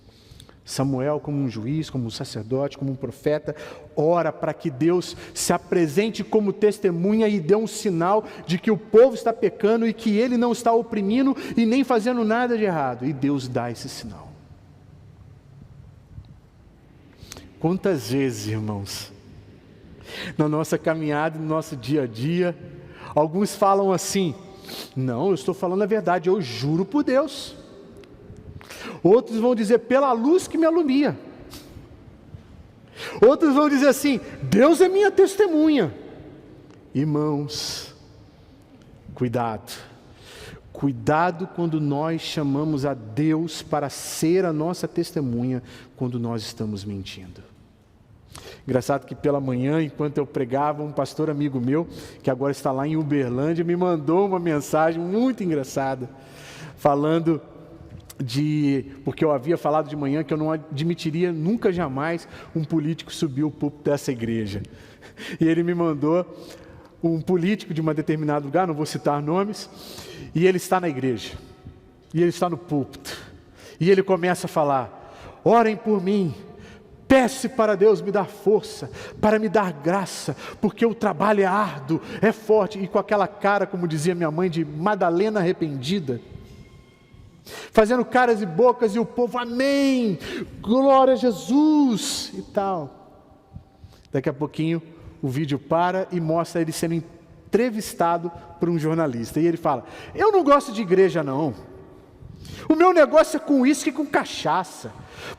Samuel, como um juiz, como um sacerdote, como um profeta, ora para que Deus se apresente como testemunha e dê um sinal de que o povo está pecando e que ele não está oprimindo e nem fazendo nada de errado. E Deus dá esse sinal. Quantas vezes, irmãos, na nossa caminhada, no nosso dia a dia, alguns falam assim: não, eu estou falando a verdade, eu juro por Deus. Outros vão dizer, pela luz que me alumia. Outros vão dizer assim, Deus é minha testemunha. Irmãos, cuidado. Cuidado quando nós chamamos a Deus para ser a nossa testemunha, quando nós estamos mentindo. Engraçado que pela manhã, enquanto eu pregava, um pastor amigo meu, que agora está lá em Uberlândia, me mandou uma mensagem muito engraçada, falando porque eu havia falado de manhã que eu não admitiria nunca jamais um político subir o púlpito dessa igreja. E ele me mandou um político de um determinado lugar, não vou citar nomes, e ele está na igreja, e ele está no púlpito, e ele começa a falar, orem por mim, peço para Deus me dar força, para me dar graça, porque o trabalho é árduo, é forte, e com aquela cara, como dizia minha mãe, de Madalena arrependida, fazendo caras e bocas, e o povo, amém, glória a Jesus, e tal. Daqui a pouquinho, o vídeo para e mostra ele sendo entrevistado por um jornalista, e ele fala, eu não gosto de igreja não, o meu negócio é com uísque e com cachaça,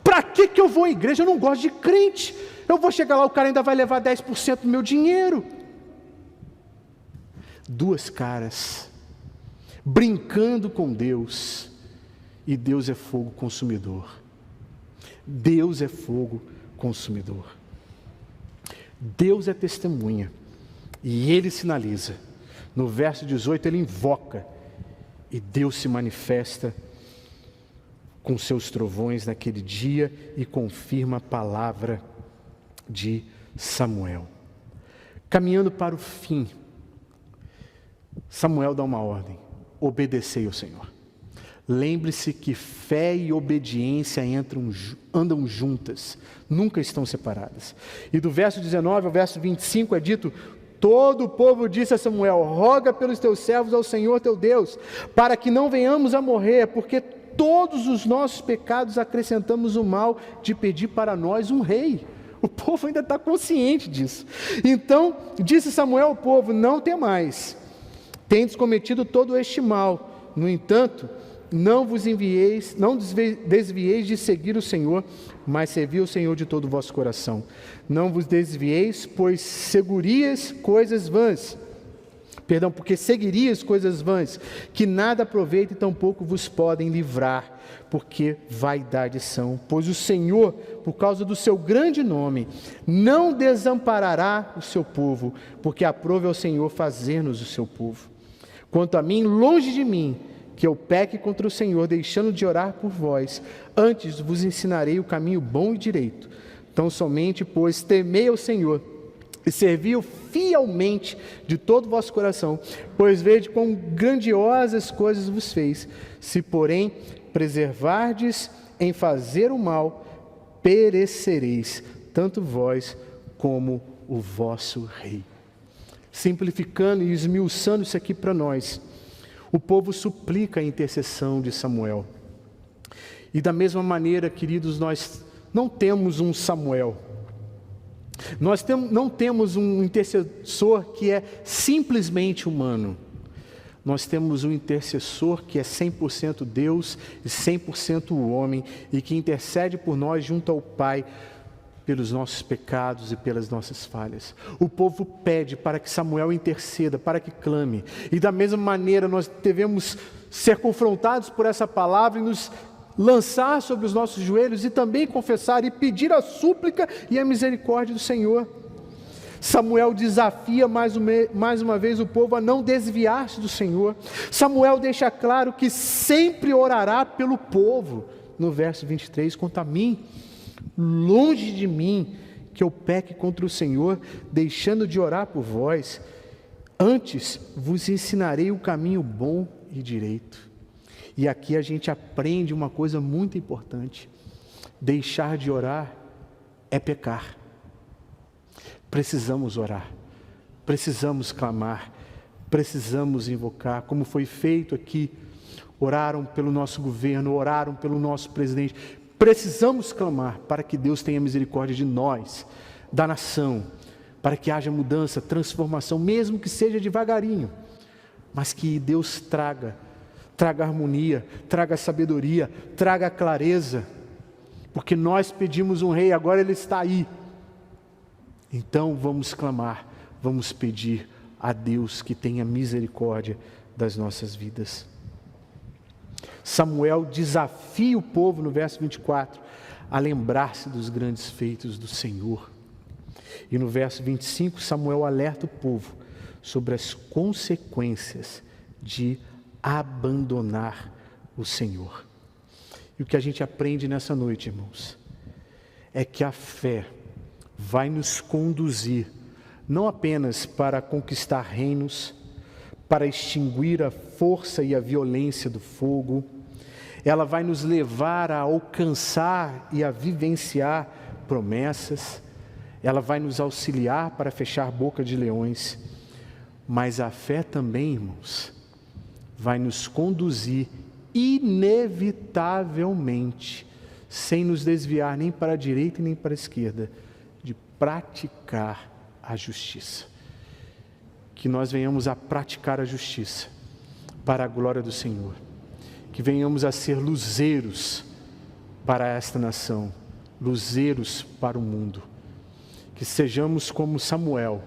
para que eu vou à igreja? Eu não gosto de crente, eu vou chegar lá, o cara ainda vai levar 10% do meu dinheiro. Duas caras, brincando com Deus, e Deus é fogo consumidor. Deus é fogo consumidor. Deus é testemunha. E Ele sinaliza. No verso 18 Ele invoca. E Deus se manifesta com seus trovões naquele dia e confirma a palavra de Samuel. Caminhando para o fim, Samuel dá uma ordem. Obedecei ao Senhor. Lembre-se que fé e obediência andam juntas, nunca estão separadas. E do verso 19 ao verso 25 é dito, todo o povo disse a Samuel, roga pelos teus servos ao Senhor teu Deus, para que não venhamos a morrer, porque todos os nossos pecados acrescentamos o mal de pedir para nós um rei. O povo ainda está consciente disso. Então, disse Samuel ao povo, não temais, tendes cometido todo este mal, no entanto, não desvieis de seguir o Senhor, mas servi o Senhor de todo o vosso coração. Não vos desvieis, pois porque seguirias coisas vãs, que nada aproveita e tampouco vos podem livrar, porque vaidade são. Pois o Senhor, por causa do seu grande nome, não desamparará o seu povo, porque aprove ao Senhor fazer-nos o seu povo. Quanto a mim, longe de mim, que eu peque contra o Senhor, deixando de orar por vós, antes vos ensinarei o caminho bom e direito. Tão somente, pois, temei ao Senhor, e servi-o fielmente de todo o vosso coração, pois vede quão grandiosas coisas vos fez. Se, porém, preservardes em fazer o mal, perecereis, tanto vós como o vosso rei. Simplificando e esmiuçando isso aqui para nós, o povo suplica a intercessão de Samuel. E da mesma maneira, queridos, nós não temos um Samuel. Nós não temos um intercessor que é simplesmente humano. Nós temos um intercessor que é 100% Deus e 100% homem, e que intercede por nós junto ao Pai, pelos nossos pecados e pelas nossas falhas. O povo pede para que Samuel interceda, para que clame. E da mesma maneira nós devemos ser confrontados por essa palavra e nos lançar sobre os nossos joelhos e também confessar e pedir a súplica e a misericórdia do Senhor. Samuel desafia mais uma vez o povo a não desviar-se do Senhor. Samuel deixa claro que sempre orará pelo povo, no verso 23, quanto a mim, longe de mim que eu peque contra o Senhor, deixando de orar por vós. Antes vos ensinarei o caminho bom e direito. E aqui a gente aprende uma coisa muito importante. Deixar de orar é pecar. Precisamos orar, precisamos clamar, precisamos invocar, como foi feito aqui. Oraram pelo nosso governo, oraram pelo nosso presidente. Precisamos clamar para que Deus tenha misericórdia de nós, da nação, para que haja mudança, transformação, mesmo que seja devagarinho, mas que Deus traga harmonia, traga sabedoria, traga clareza, porque nós pedimos um rei, agora ele está aí. Então vamos clamar, vamos pedir a Deus que tenha misericórdia das nossas vidas. Samuel desafia o povo no verso 24 a lembrar-se dos grandes feitos do Senhor. E no verso 25, Samuel alerta o povo sobre as consequências de abandonar o Senhor. E o que a gente aprende nessa noite, irmãos, é que a fé vai nos conduzir não apenas para conquistar reinos, para extinguir a força e a violência do fogo, ela vai nos levar a alcançar e a vivenciar promessas, ela vai nos auxiliar para fechar boca de leões, mas a fé também, irmãos, vai nos conduzir inevitavelmente, sem nos desviar nem para a direita nem para a esquerda, de praticar a justiça. Que nós venhamos a praticar a justiça para a glória do Senhor. Que venhamos a ser luzeiros para esta nação, luzeiros para o mundo. Que sejamos como Samuel,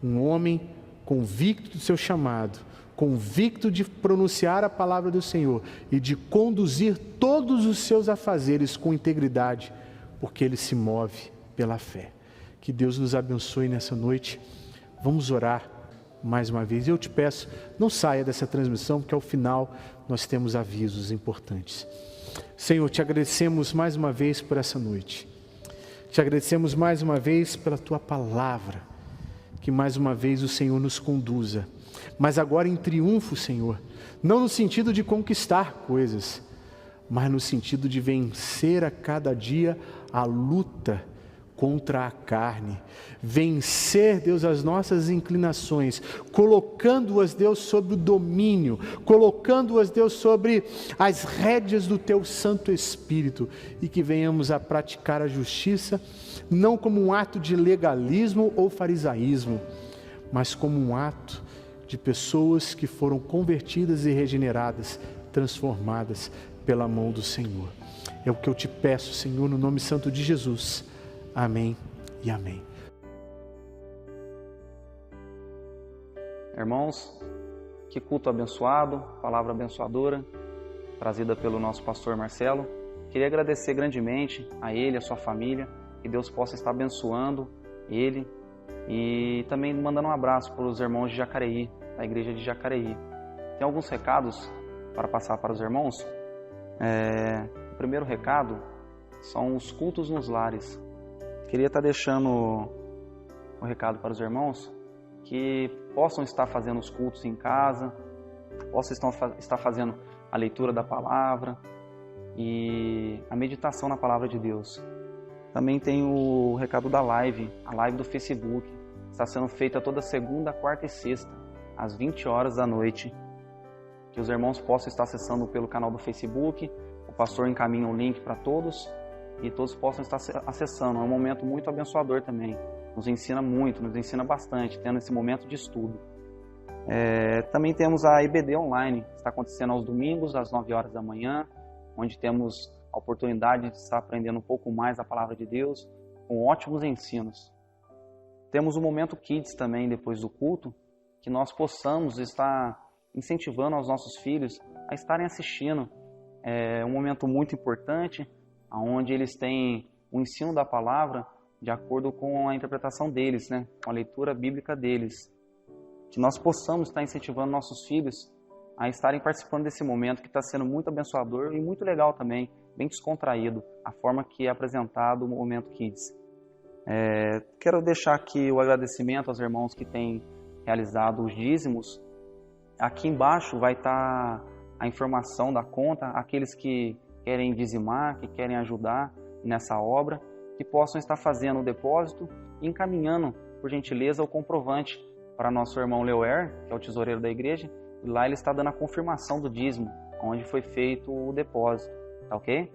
um homem convicto do seu chamado, convicto de pronunciar a palavra do Senhor e de conduzir todos os seus afazeres com integridade, porque ele se move pela fé. Que Deus nos abençoe nessa noite. Vamos orar mais uma vez. Eu te peço, não saia dessa transmissão, porque ao final nós temos avisos importantes. Senhor, te agradecemos mais uma vez por essa noite. Te agradecemos mais uma vez pela tua palavra, que mais uma vez o Senhor nos conduza, mas agora em triunfo, Senhor, não no sentido de conquistar coisas, mas no sentido de vencer a cada dia a luta contra a carne, vencer, Deus, as nossas inclinações, colocando-as, Deus, sob o domínio, colocando-as, Deus, sobre as rédeas do Teu Santo Espírito, e que venhamos a praticar a justiça, não como um ato de legalismo ou farisaísmo, mas como um ato de pessoas que foram convertidas e regeneradas, transformadas pela mão do Senhor. É o que eu te peço, Senhor, no nome santo de Jesus. Amém e amém. Irmãos, que culto abençoado, palavra abençoadora, trazida pelo nosso pastor Marcelo. Queria agradecer grandemente a ele, a sua família, que Deus possa estar abençoando ele e também mandando um abraço para os irmãos de Jacareí, da igreja de Jacareí. Tem alguns recados para passar para os irmãos. O primeiro recado são os cultos nos lares. Queria estar deixando um recado para os irmãos que possam estar fazendo os cultos em casa, possam estar fazendo a leitura da palavra e a meditação na palavra de Deus. Também tem o recado da live, a live do Facebook. Está sendo feita toda segunda, quarta e sexta, às 20 horas da noite. Que os irmãos possam estar acessando pelo canal do Facebook. O pastor encaminha o link para todos e todos possam estar acessando. É um momento muito abençoador também. Nos ensina muito, nos ensina bastante, tendo esse momento de estudo. Também temos a IBD Online, que está acontecendo aos domingos, às 9 horas da manhã, onde temos a oportunidade de estar aprendendo um pouco mais a palavra de Deus, com ótimos ensinos. Temos o Momento Kids também, depois do culto, que nós possamos estar incentivando aos nossos filhos a estarem assistindo. É um momento muito importante, onde eles têm o ensino da palavra de acordo com a interpretação deles, com a leitura bíblica deles. Que nós possamos estar incentivando nossos filhos a estarem participando desse momento que está sendo muito abençoador e muito legal também, bem descontraído, a forma que é apresentado o Momento Kids. Quero deixar aqui o agradecimento aos irmãos que têm realizado os dízimos. Aqui embaixo vai estar a informação da conta, aqueles que querem dizimar, que querem ajudar nessa obra, que possam estar fazendo o depósito e encaminhando, por gentileza, o comprovante para nosso irmão Leuer, que é o tesoureiro da igreja, e lá ele está dando a confirmação do dízimo, onde foi feito o depósito, tá ok?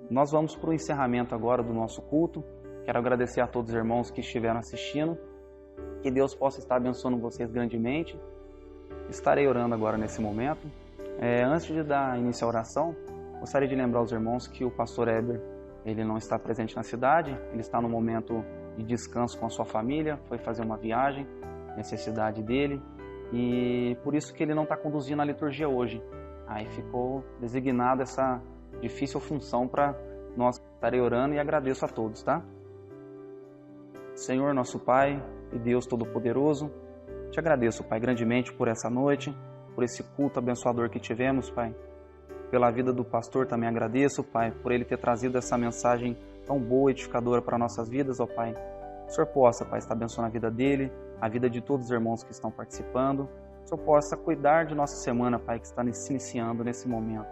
Nós vamos para o encerramento agora do nosso culto. Quero agradecer a todos os irmãos que estiveram assistindo, que Deus possa estar abençoando vocês grandemente. Estarei orando agora nesse momento. Antes de dar início à oração, gostaria de lembrar aos irmãos que o pastor Heber, ele não está presente na cidade, ele está no momento de descanso com a sua família, foi fazer uma viagem, necessidade dele, e por isso que ele não está conduzindo a liturgia hoje. Aí ficou designada essa difícil função para nós. Estarei orando e agradeço a todos, tá? Senhor, nosso Pai e Deus Todo-Poderoso, te agradeço, Pai, grandemente por essa noite, por esse culto abençoador que tivemos, Pai. Pela vida do pastor também agradeço, Pai, por ele ter trazido essa mensagem tão boa e edificadora para nossas vidas, ó Pai. O Senhor possa, Pai, estar abençoando a vida dele, a vida de todos os irmãos que estão participando. O Senhor possa cuidar de nossa semana, Pai, que está se iniciando nesse momento.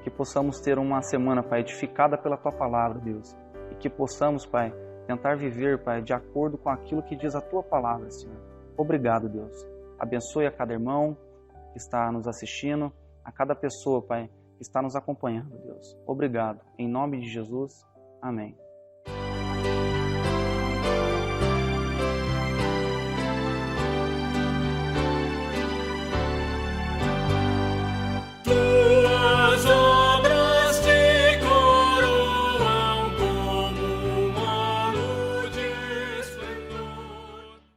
Que possamos ter uma semana, Pai, edificada pela Tua Palavra, Deus. E que possamos, Pai, tentar viver, Pai, de acordo com aquilo que diz a Tua Palavra, Senhor. Obrigado, Deus. Abençoe a cada irmão que está nos assistindo, a cada pessoa, Pai, que está nos acompanhando, Deus. Obrigado. Em nome de Jesus. Amém.